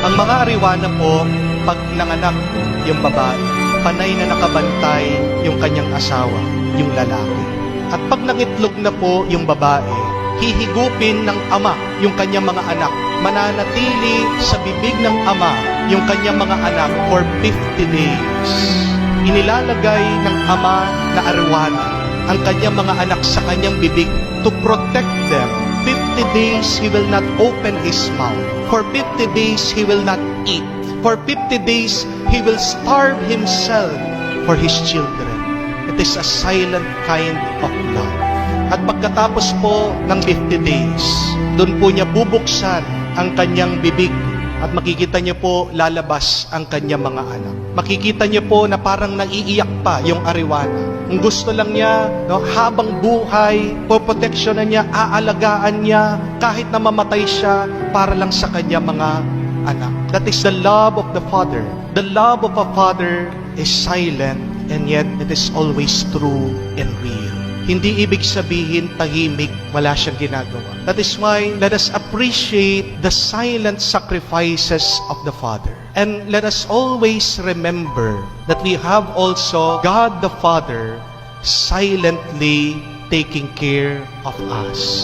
Ang mga ariwana po, pag nanganak yung babae, panay na nakabantay yung kanyang asawa, yung lalaki. At pag nangitlog na po yung babae, hihigupin ng ama yung kanyang mga anak. Mananatili sa bibig ng ama yung kanyang mga anak for 50 days. Inilalagay ng ama na ariwana ang kanyang mga anak sa kanyang bibig to protect them. 50 days, he will not open his mouth. For 50 days, he will not eat. For 50 days, he will starve himself for his children. It is a silent kind of love. At pagkatapos po ng 50 days, doon po niya bubuksan ang kanyang bibig at makikita niyo po lalabas ang kanyang mga anak. Makikita niyo po na parang naiiyak pa yung ariwana. Ang gusto lang niya, habang buhay, poproteksyonan niya, aalagaan niya, kahit na mamatay siya, para lang sa kanyang mga anak. That is the love of the Father. The love of a Father is silent, and yet it is always true and real. Hindi ibig sabihin tahimik, wala siyang ginagawa. That is why let us appreciate the silent sacrifices of the Father. And let us always remember that we have also God the Father silently taking care of us.